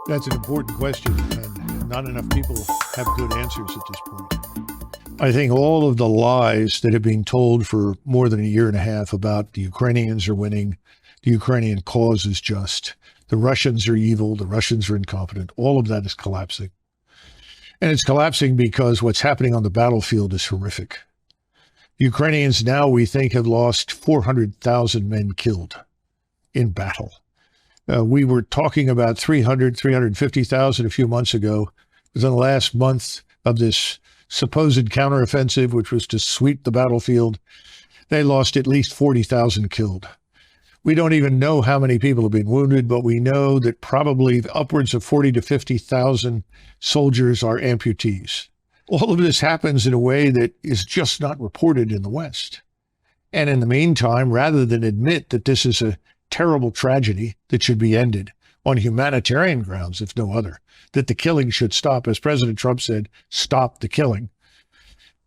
That's an important question, and not enough people have good answers at this point. I think all of the lies that have been told for more than a year and a half about the Ukrainians are winning, the Ukrainian cause is just, the Russians are evil, the Russians are incompetent, all of that is collapsing. And it's collapsing because what's happening on the battlefield is horrific. The Ukrainians now, we think, have lost 400,000 men killed in battle. We were talking about 350,000 a few months ago. Within the last month of this supposed counteroffensive, which was to sweep the battlefield, they lost at least 40,000 killed. We don't even know how many people have been wounded, but we know that probably upwards of 40 to 50,000 soldiers are amputees. All of this happens in a way that is just not reported in the West. And in the meantime, rather than admit that this is a terrible tragedy that should be ended on humanitarian grounds, if no other, that the killing should stop, as President Trump said, stop the killing,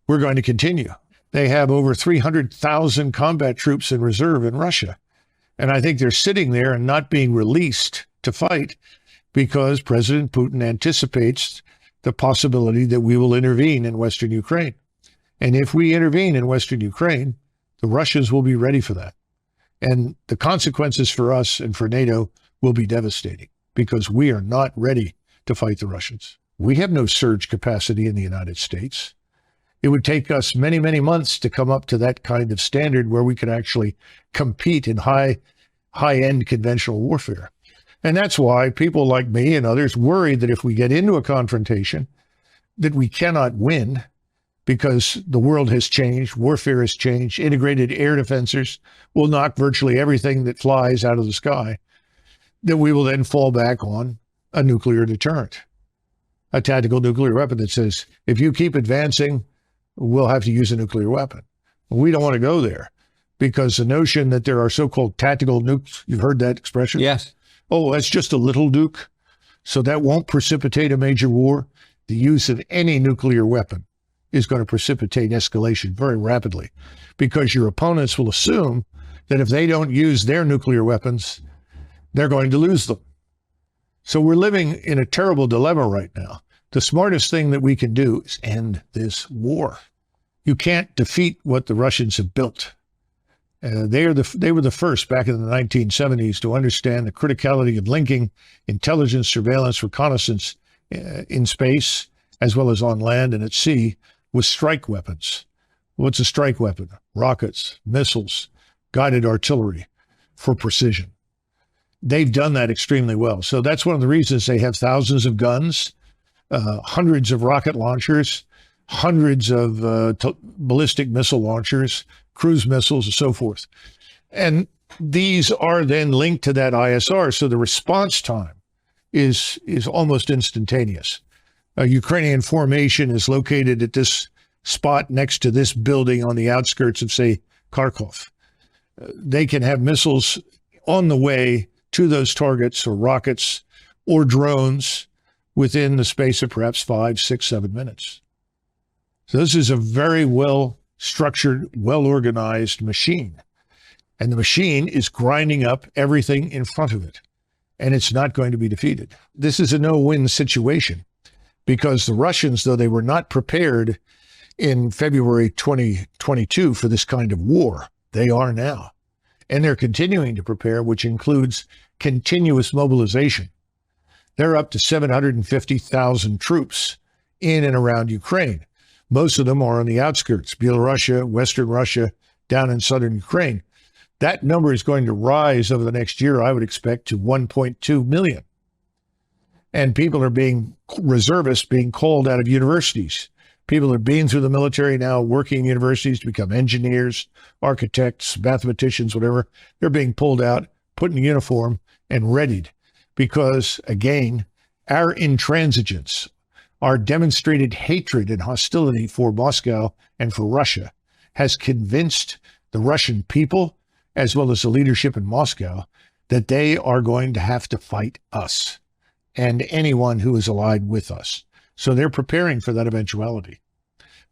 we're going to continue. They have over 300,000 combat troops in reserve in Russia. And I think they're sitting there and not being released to fight because President Putin anticipates the possibility that we will intervene in Western Ukraine. And if we intervene in Western Ukraine, the Russians will be ready for that. And the consequences for us and for NATO will be devastating because we are not ready to fight the Russians. We have no surge capacity in the United States. It would take us many, many months to come up to that kind of standard where we could actually compete in high-end conventional warfare. And that's why people like me and others worry that if we get into a confrontation, that we cannot win because the world has changed, warfare has changed, integrated air defenses will knock virtually everything that flies out of the sky, that we will then fall back on a nuclear deterrent, a tactical nuclear weapon that says, if you keep advancing, we'll have to use a nuclear weapon. We don't want to go there because the notion that there are so-called tactical nukes, you've heard that expression? Yes. Oh, that's just a little nuke. So that won't precipitate a major war. The use of any nuclear weapon is going to precipitate escalation very rapidly because your opponents will assume that if they don't use their nuclear weapons, they're going to lose them. So we're living in a terrible dilemma right now. The smartest thing that we can do is end this war. You can't defeat what the Russians have built. They were the first back in the 1970s to understand the criticality of linking intelligence, surveillance, reconnaissance in space, as well as on land and at sea, with strike weapons. What's a strike weapon? Rockets, missiles, guided artillery for precision. They've done that extremely well. So that's one of the reasons they have thousands of guns, hundreds of rocket launchers, hundreds of ballistic missile launchers, cruise missiles, and so forth. And these are then linked to that ISR. So the response time is almost instantaneous. A Ukrainian formation is located at this spot next to this building on the outskirts of, say, Kharkov. They can have missiles on the way to those targets or rockets or drones within the space of perhaps 5, 6, 7 minutes. So this is a very well-structured, well-organized machine. And the machine is grinding up everything in front of it. And it's not going to be defeated. This is a no-win situation because the Russians, though they were not prepared in February 2022 for this kind of war, they are now. And they're continuing to prepare, which includes continuous mobilization. They're up to 750,000 troops in and around Ukraine. Most of them are on the outskirts, Belarus, Western Russia, down in southern Ukraine. That number is going to rise over the next year, I would expect, to 1.2 million. And people are reservists being called out of universities. People are being through the military now, working in universities to become engineers, architects, mathematicians, whatever. They're being pulled out, put in uniform, and readied. Because, again, our intransigence, our demonstrated hatred and hostility for Moscow and for Russia has convinced the Russian people, as well as the leadership in Moscow, that they are going to have to fight us and anyone who is allied with us. So they're preparing for that eventuality.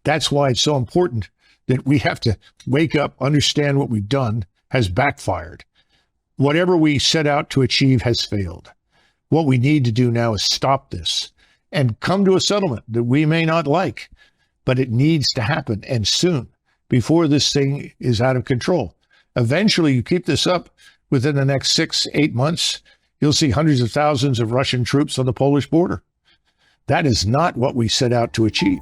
That's why it's so important that we have to wake up, understand what we've done has backfired. Whatever we set out to achieve has failed. What we need to do now is stop this and come to a settlement that we may not like, but it needs to happen, and soon, before this thing is out of control. Eventually, you keep this up, within the next 6-8 months, you'll see hundreds of thousands of Russian troops on the Polish border. That is not what we set out to achieve.